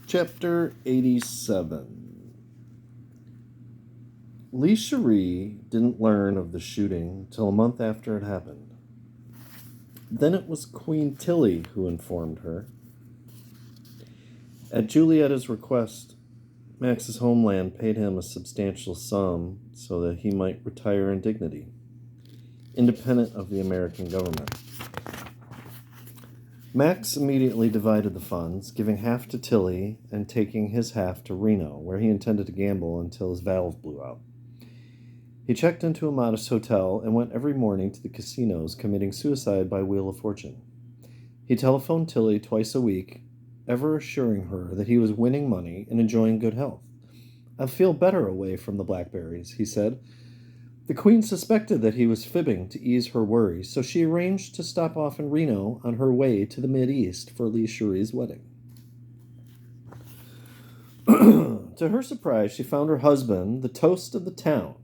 Chapter 87. Lee Cherie didn't learn of the shooting till a month after it happened. Then it was Queen Tilly who informed her. At Julietta's request, Max's homeland paid him a substantial sum so that he might retire in dignity, independent of the American government. Max immediately divided the funds, giving half to Tilly and taking his half to Reno, where he intended to gamble until his valve blew out. He checked into a modest hotel and went every morning to the casinos, committing suicide by wheel of fortune. He telephoned Tilly twice a week, ever assuring her that he was winning money and enjoying good health. "I'll feel better away from the blackberries," he said. The Queen suspected that he was fibbing to ease her worries, so she arranged to stop off in Reno on her way to the Mideast for Lee Cherie's wedding. To her surprise, she found her husband the toast of the town.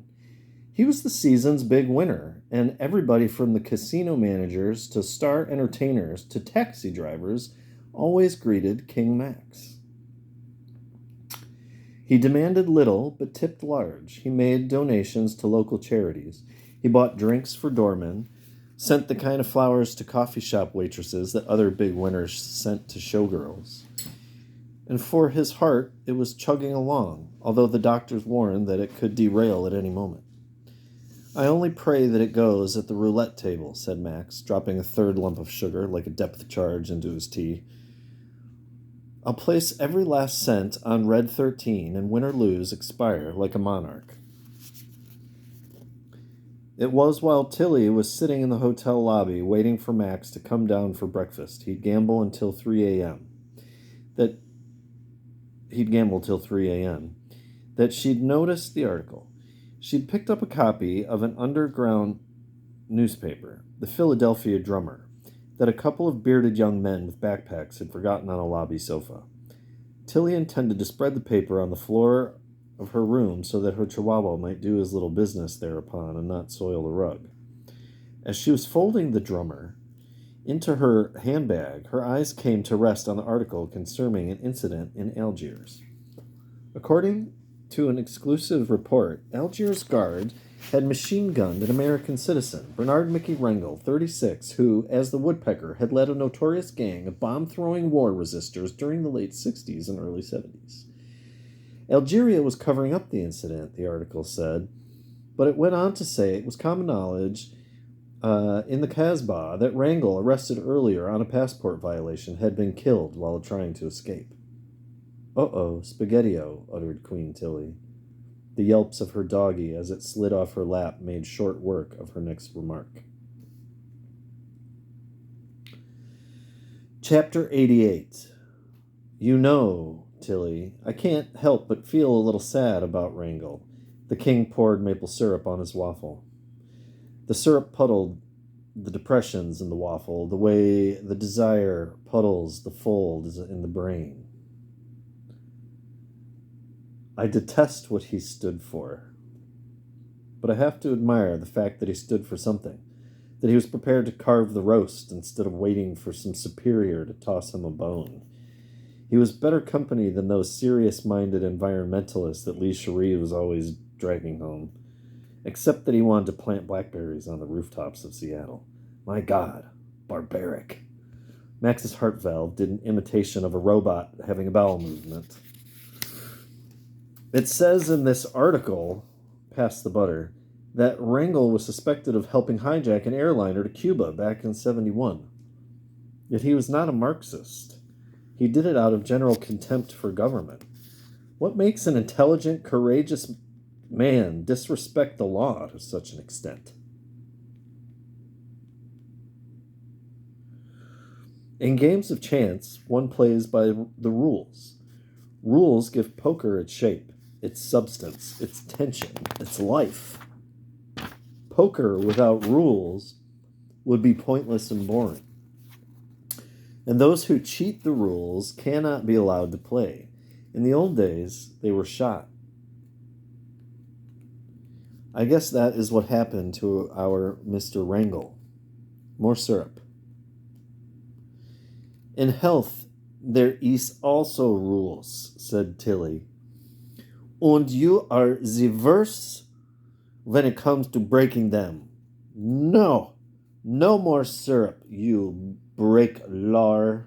He was the season's big winner, and everybody from the casino managers to star entertainers to taxi drivers always greeted King Max. He demanded little, but tipped large. He made donations to local charities. He bought drinks for doormen, sent the kind of flowers to coffee shop waitresses that other big winners sent to showgirls. And for his heart, it was chugging along, although the doctors warned that it could derail at any moment. "I only pray that it goes at the roulette table," said Max, dropping a third lump of sugar like a depth charge into his tea. "I'll place every last cent on red 13 and win or lose expire like a monarch." It was while Tilly was sitting in the hotel lobby waiting for Max to come down for breakfast. He'd gamble till 3 a.m. That she'd noticed the article. She'd picked up a copy of an underground newspaper, the Philadelphia Drummer, that a couple of bearded young men with backpacks had forgotten on a lobby sofa. Tilly intended to spread the paper on the floor of her room so that her chihuahua might do his little business thereupon and not soil the rug. As she was folding the Drummer into her handbag, her eyes came to rest on the article concerning an incident in Algiers. According to an exclusive report, Algiers guard had machine-gunned an American citizen, Bernard Mickey Rengel, 36, who, as the Woodpecker, had led a notorious gang of bomb-throwing war resistors during the late 60s and early 70s. Algeria was covering up the incident, the article said, but it went on to say it was common knowledge in the Casbah that Rangel, arrested earlier on a passport violation, had been killed while trying to escape. "Uh-oh, spaghetti-o," uttered Queen Tilly. The yelps of her doggie as it slid off her lap made short work of her next remark. Chapter 88. "You know, Tilly, I can't help but feel a little sad about Rangel." The king poured maple syrup on his waffle. The syrup puddled the depressions in the waffle, the way the desire puddles the folds in the brain. "I detest what he stood for. But I have to admire the fact that he stood for something, that he was prepared to carve the roast instead of waiting for some superior to toss him a bone. He was better company than those serious-minded environmentalists that Lee Cherie was always dragging home, except that he wanted to plant blackberries on the rooftops of Seattle. My God, barbaric." Max's heart valve did an imitation of a robot having a bowel movement. It says in this article, Pass the Butter, that Rangel was suspected of helping hijack an airliner to Cuba back in 1971. Yet he was not a Marxist. He did it out of general contempt for government. What makes an intelligent, courageous man disrespect the law to such an extent? In games of chance, one plays by the rules. Rules give poker its shape, its substance, its tension, its life. Poker without rules would be pointless and boring. And those who cheat the rules cannot be allowed to play. In the old days, they were shot. I guess that is what happened to our Mr. Rangel. More syrup. In health, There is also rules, said Tilly. And you are the worst when it comes to breaking them. No, no more syrup, you break law.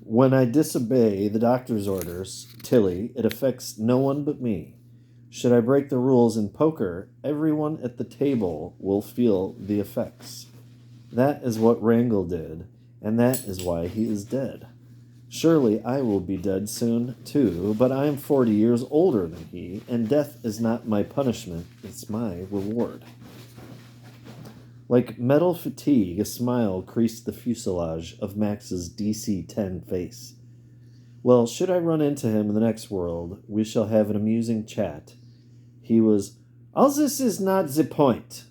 When I disobey the doctor's orders, Tilly, it affects no one but me. Should I break the rules in poker, everyone at the table will feel the effects. That is what Wrangle did, and that is why he is dead. Surely I will be dead soon, too, but I am 40 years older than he, and death is not my punishment, it's my reward. Like metal fatigue, a smile creased the fuselage of Max's DC-10 face. Well, should I run into him in the next world, we shall have an amusing chat. He was, all this is not the point,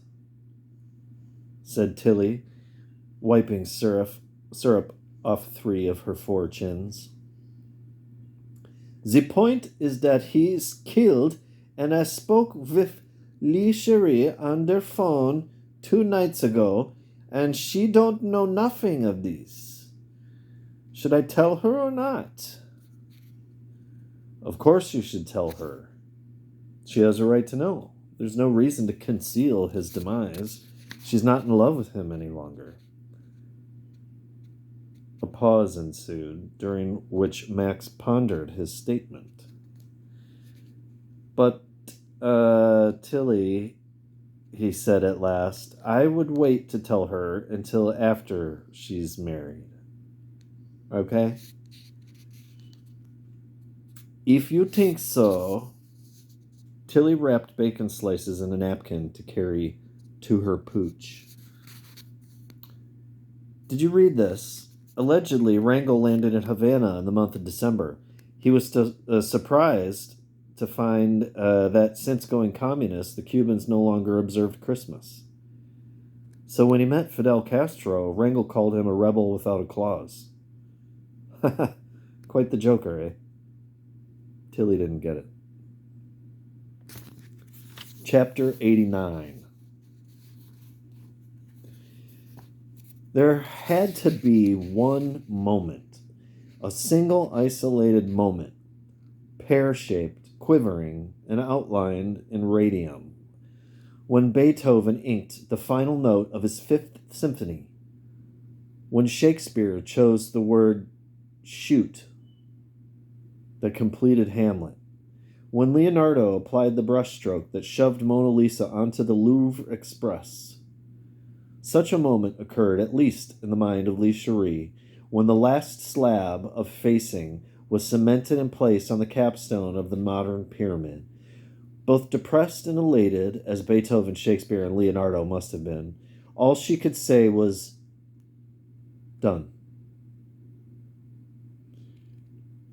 said Tilly, wiping syrup off 3 of her 4 chins. The point is that he is killed, and I spoke with Lee Cherie on their phone 2 nights ago, and she don't know nothing of this. Should I tell her or not? Of course you should tell her. She has a right to know. There's no reason to conceal his demise. She's not in love with him any longer. A pause ensued, during which Max pondered his statement. But, Tilly, he said at last, I would wait to tell her until after she's married. Okay? If you think so. Tilly wrapped bacon slices in a napkin to carry to her pooch. Did you read this? Allegedly, Wrangle landed in Havana in the month of December. He was surprised to find that since going communist, the Cubans no longer observed Christmas. So when he met Fidel Castro, Wrangle called him a rebel without a clause. Quite the joker, eh? Tilly didn't get it. Chapter 89. There had to be one moment, a single isolated moment, pear-shaped, quivering, and outlined in radium, when Beethoven inked the final note of his 5th symphony, when Shakespeare chose the word shoot that completed Hamlet, when Leonardo applied the brushstroke that shoved Mona Lisa onto the Louvre Express. Such a moment occurred, at least in the mind of Lee Cherie, when the last slab of facing was cemented in place on the capstone of the modern pyramid. Both depressed and elated, as Beethoven, Shakespeare, and Leonardo must have been, all she could say was, done.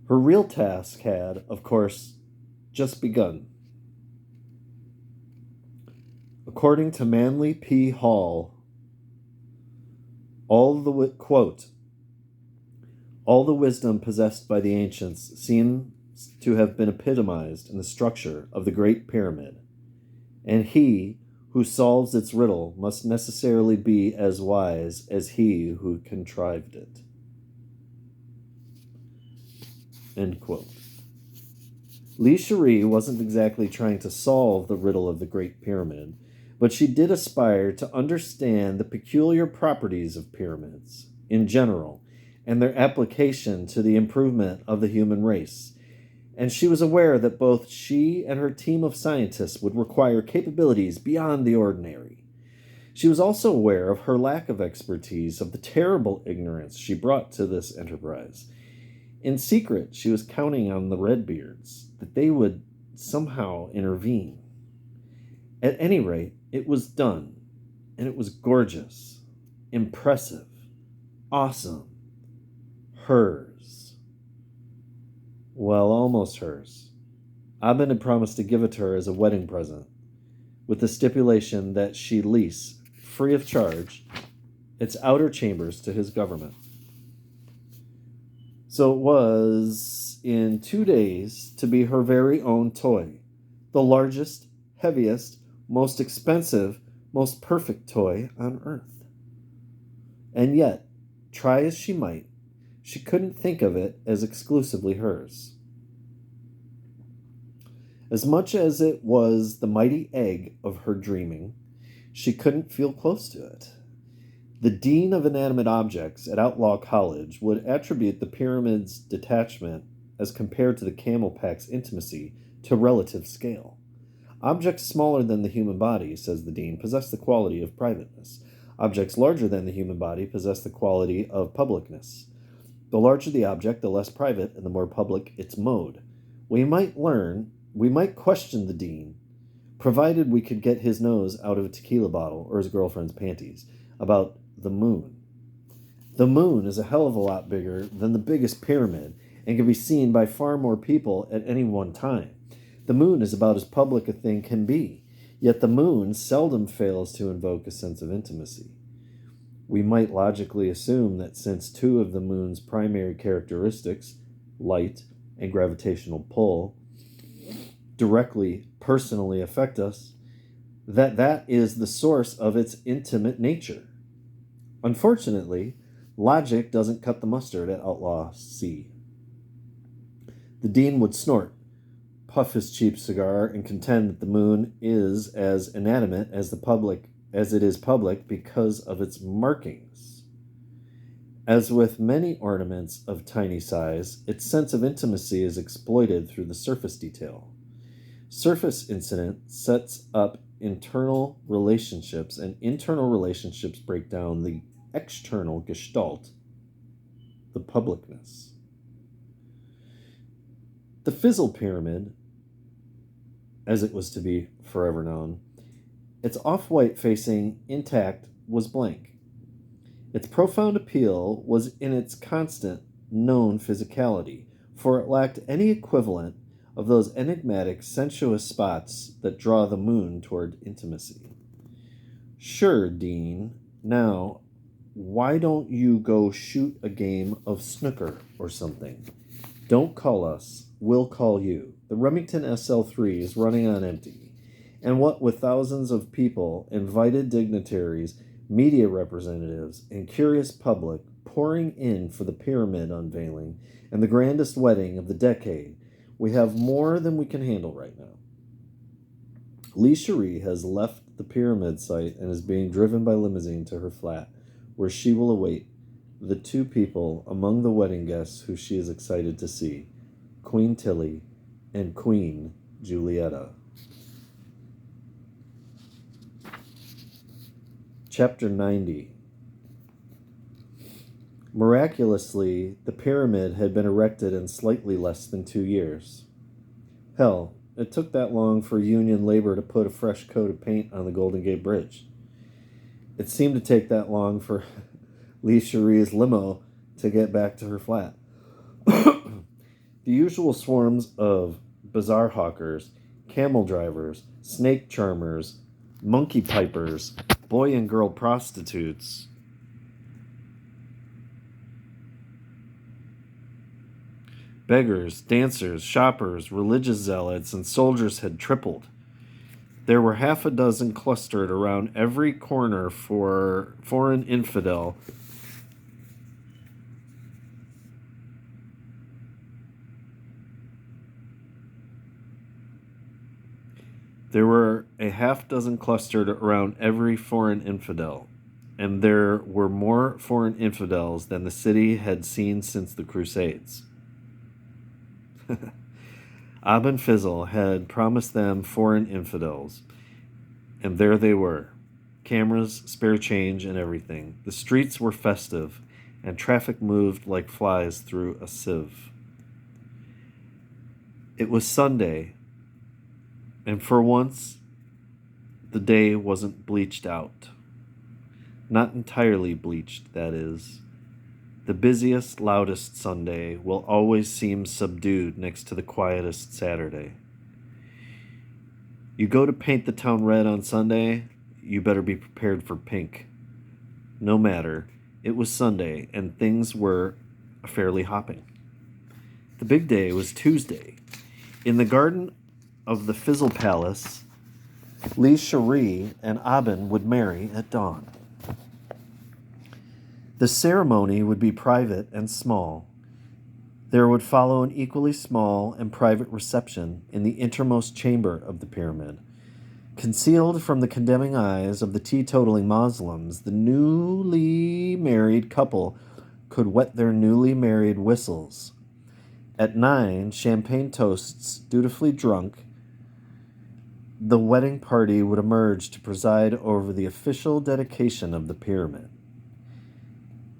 Her real task had, of course, just begun. According to Manly P. Hall, all the wisdom possessed by the ancients seems to have been epitomized in the structure of the Great Pyramid, and he who solves its riddle must necessarily be as wise as he who contrived it. End quote. Lee Cherie wasn't exactly trying to solve the riddle of the Great Pyramid, but she did aspire to understand the peculiar properties of pyramids in general and their application to the improvement of the human race. And she was aware that both she and her team of scientists would require capabilities beyond the ordinary. She was also aware of her lack of expertise, of the terrible ignorance she brought to this enterprise. In secret, she was counting on the Redbeards, that they would somehow intervene. At any rate, it was done, and it was gorgeous, impressive, awesome, hers. Well, almost hers. Abin had promised to give it to her as a wedding present, with the stipulation that she lease, free of charge, its outer chambers to his government. So it was, in 2 days, to be her very own toy, the largest, heaviest, most expensive, most perfect toy on Earth. And yet, try as she might, She couldn't think of it as exclusively hers. As much as it was the mighty egg of her dreaming, she couldn't feel close to it. The dean of inanimate objects at Outlaw College would attribute the pyramid's detachment as compared to the camel pack's intimacy to relative scale. Objects smaller than the human body, says the dean, possess the quality of privateness. Objects larger than the human body possess the quality of publicness. The larger the object, the less private and the more public its mode. We might question the dean, provided we could get his nose out of a tequila bottle or his girlfriend's panties, about the moon. The moon is a hell of a lot bigger than the biggest pyramid and can be seen by far more people at any one time. The moon is about as public a thing can be, yet the moon seldom fails to invoke a sense of intimacy. We might logically assume that since two of the moon's primary characteristics, light and gravitational pull, directly, personally affect us, that is the source of its intimate nature. Unfortunately, logic doesn't cut the mustard at Outlaw C. The dean would snort, puff his cheap cigar, and contend that the moon is as inanimate as it is public because of its markings. As with many ornaments of tiny size, its sense of intimacy is exploited through the surface detail. Surface incident sets up internal relationships, and internal relationships break down the external gestalt, the publicness. The Fizzle Pyramid, as it was to be forever known, its off-white facing intact was blank. Its profound appeal was in its constant, known physicality, for it lacked any equivalent of those enigmatic, sensuous spots that draw the moon toward intimacy. Sure, Dean, now, why don't you go shoot a game of snooker or something? Don't call us, we'll call you. The Remington SL3 is running on empty. And what with thousands of people, invited dignitaries, media representatives, and curious public pouring in for the pyramid unveiling and the grandest wedding of the decade, we have more than we can handle right now. Lee Cherie has left the pyramid site and is being driven by limousine to her flat, where she will await the two people among the wedding guests who she is excited to see, Queen Tilly and Queen Julietta. Chapter 90. Miraculously, the pyramid had been erected in slightly less than 2 years. Hell, it took that long for Union labor to put a fresh coat of paint on the Golden Gate Bridge. It seemed to take that long for Lee Cherie's limo to get back to her flat. The usual swarms of bazaar hawkers, camel drivers, snake charmers, monkey pipers, boy and girl prostitutes, beggars, dancers, shoppers, religious zealots, and soldiers had tripled. There were half a dozen clustered around every corner for foreign infidel. There were a half dozen clustered around every foreign infidel, and there were more foreign infidels than the city had seen since the Crusades. Aben Fizzle had promised them foreign infidels, and there they were. Cameras, spare change, and everything. The streets were festive, and traffic moved like flies through a sieve. It was Sunday, and for once, the day wasn't bleached out. Not entirely bleached, that is. The busiest, loudest Sunday will always seem subdued next to the quietest Saturday. You go to paint the town red on Sunday, you better be prepared for pink. No matter, it was Sunday, and things were fairly hopping. The big day was Tuesday. In the garden of the Fizzle Palace, Lee Cherie and Aben would marry at dawn. The ceremony would be private and small. There would follow an equally small and private reception in the innermost chamber of the pyramid. Concealed from the condemning eyes of the teetotaling Moslems, the newly married couple could wet their newly married whistles. At 9, champagne toasts dutifully drunk, the wedding party would emerge to preside over the official dedication of the pyramid.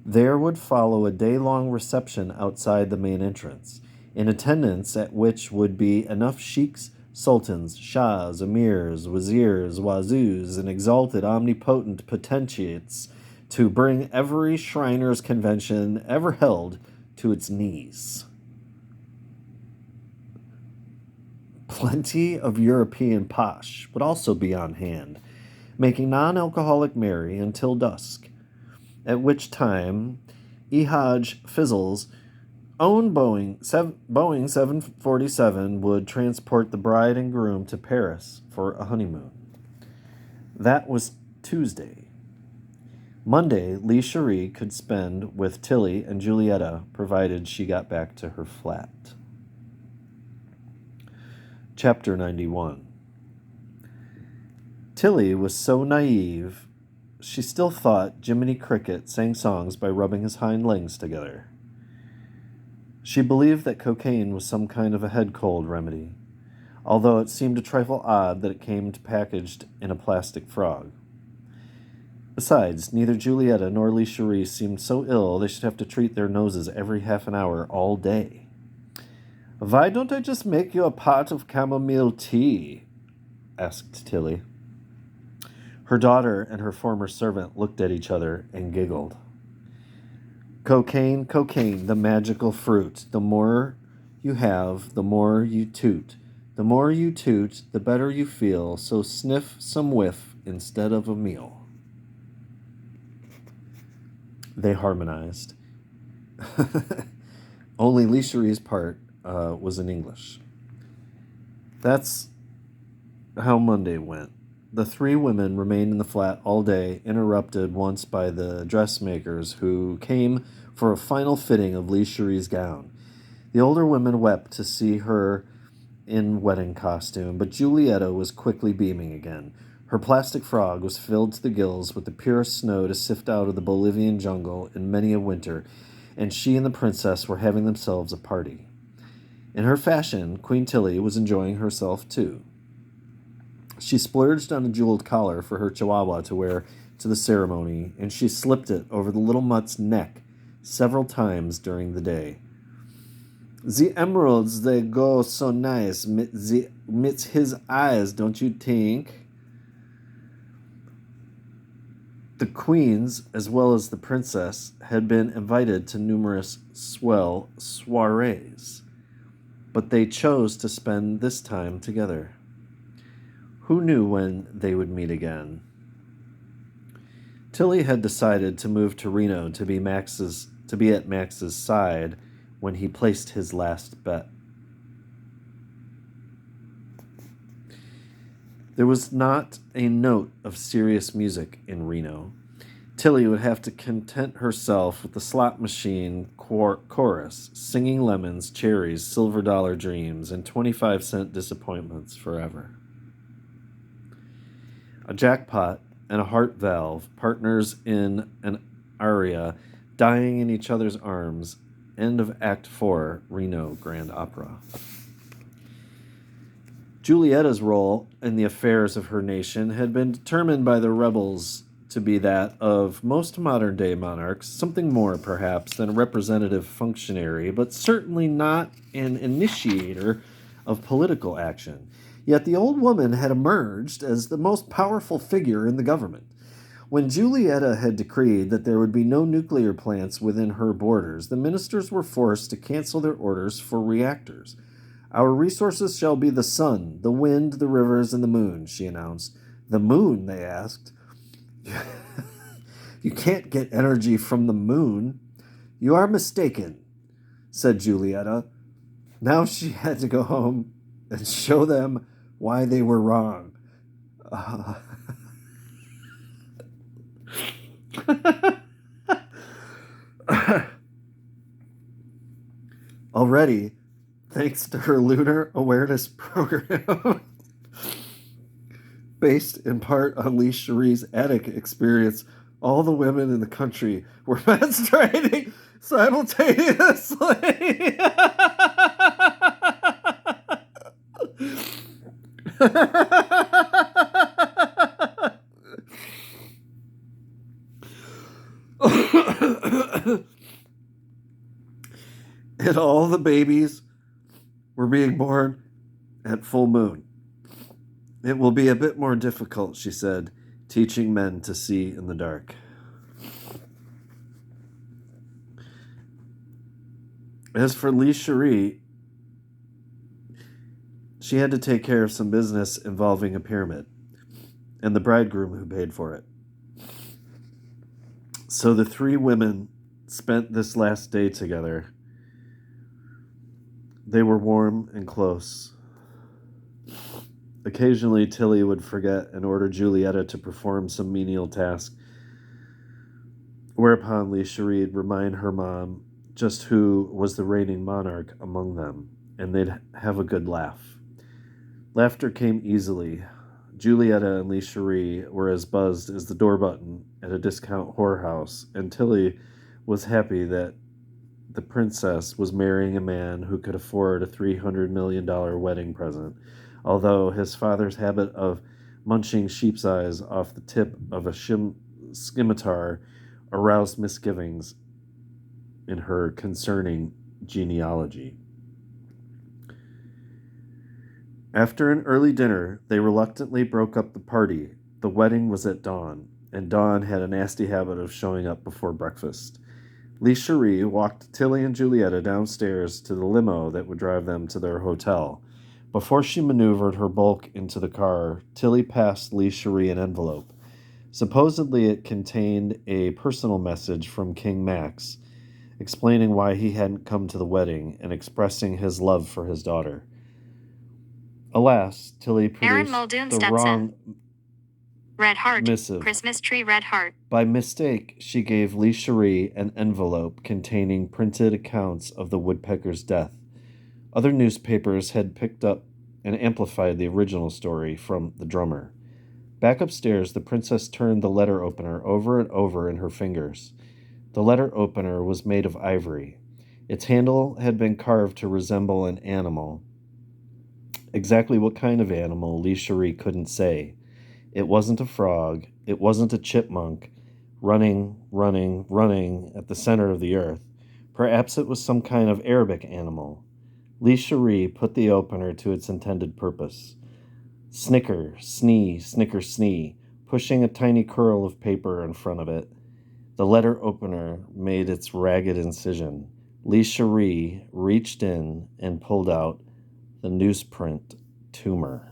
There would follow a day-long reception outside the main entrance, in attendance at which would be enough sheiks, sultans, shahs, emirs, wazirs, wazoos, and exalted omnipotent potentates to bring every Shriners' Convention ever held to its knees. Plenty of European posh would also be on hand, making non-alcoholic merry until dusk, at which time Ehaj Fizzle's own Boeing 747 would transport the bride and groom to Paris for a honeymoon. That was Tuesday. Monday, Lee Cherie could spend with Tilly and Julietta, provided she got back to her flat. Chapter 91. Tilly was so naive, she still thought Jiminy Cricket sang songs by rubbing his hind legs together. She believed that cocaine was some kind of a head cold remedy, although it seemed a trifle odd that it came packaged in a plastic frog. Besides, neither Julietta nor Lee Cherie seemed so ill they should have to treat their noses every half an hour all day. "Why don't I just make you a pot of chamomile tea?" asked Tilly. Her daughter and her former servant looked at each other and giggled. Cocaine, cocaine, the magical fruit. The more you have, the more you toot. The more you toot, the better you feel, so sniff some whiff instead of a meal. They harmonized. Only Lee Cherie's part was in English. That's how Monday went. The three women remained in the flat all day, interrupted once by the dressmakers who came for a final fitting of Lee Cherie's gown. The older women wept to see her in wedding costume, but Julietta was quickly beaming again. Her plastic frog was filled to the gills with the purest snow to sift out of the Bolivian jungle in many a winter, and she and the princess were having themselves a party. In her fashion, Queen Tilly was enjoying herself too. She splurged on a jeweled collar for her chihuahua to wear to the ceremony, and she slipped it over the little mutt's neck several times during the day. "The emeralds, they go so nice mit his eyes, don't you think?" The queens, as well as the princess, had been invited to numerous swell soirees, but they chose to spend this time together. Who knew when they would meet again? Tilly had decided to move to Reno to be at Max's side when he placed his last bet. There was not a note of serious music in Reno. Tilly would have to content herself with the slot machine chorus, singing lemons, cherries, silver dollar dreams, and 25-cent disappointments forever. A jackpot and a heart valve, partners in an aria, dying in each other's arms. End of Act 4, Reno Grand Opera. Julietta's role in the affairs of her nation had been determined by the rebels to be that of most modern-day monarchs, something more, perhaps, than a representative functionary, but certainly not an initiator of political action. Yet the old woman had emerged as the most powerful figure in the government. When Julietta had decreed that there would be no nuclear plants within her borders, the ministers were forced to cancel their orders for reactors. "Our resources shall be the sun, the wind, the rivers, and the moon," she announced. "The moon?" they asked. "You can't get energy from the moon." "You are mistaken," said Julietta. Now she had to go home and show them why they were wrong. Already, thanks to her lunar awareness program, based in part on Lee Cherie's attic experience, all the women in the country were menstruating simultaneously. And all the babies were being born at full moon. It will be a bit more difficult, she said, teaching men to see in the dark. As for Lee Cherie, she had to take care of some business involving a pyramid, and the bridegroom who paid for it. So the three women spent this last day together. They were warm and close. Occasionally, Tilly would forget and order Julietta to perform some menial task, whereupon Lee Cherie'd remind her mom just who was the reigning monarch among them, and they'd have a good laugh. Laughter came easily. Julietta and Lee Cherie were as buzzed as the door button at a discount whorehouse, and Tilly was happy that the princess was marrying a man who could afford a $300 million wedding present, although his father's habit of munching sheep's eyes off the tip of a scimitar aroused misgivings in her concerning genealogy. After an early dinner, they reluctantly broke up the party. The wedding was at dawn, and Dawn had a nasty habit of showing up before breakfast. Lee Cherie walked Tilly and Julietta downstairs to the limo that would drive them to their hotel. Before she maneuvered her bulk into the car, Tilly passed Lee Cherie an envelope. Supposedly it contained a personal message from King Max, explaining why he hadn't come to the wedding and expressing his love for his daughter. Alas, Tilly produced the wrong red heart, missive. Christmas tree red heart. By mistake, she gave Lee Cherie an envelope containing printed accounts of the woodpecker's death. Other newspapers had picked up and amplified the original story from the drummer. Back upstairs, the princess turned the letter opener over and over in her fingers. The letter opener was made of ivory. Its handle had been carved to resemble an animal. Exactly what kind of animal, Lee Cherie couldn't say. It wasn't a frog. It wasn't a chipmunk running at the center of the earth. Perhaps it was some kind of Arabic animal. Lee Cherie put the opener to its intended purpose. Snicker, snee, pushing a tiny curl of paper in front of it. The letter opener made its ragged incision. Lee Cherie reached in and pulled out the newsprint tumor.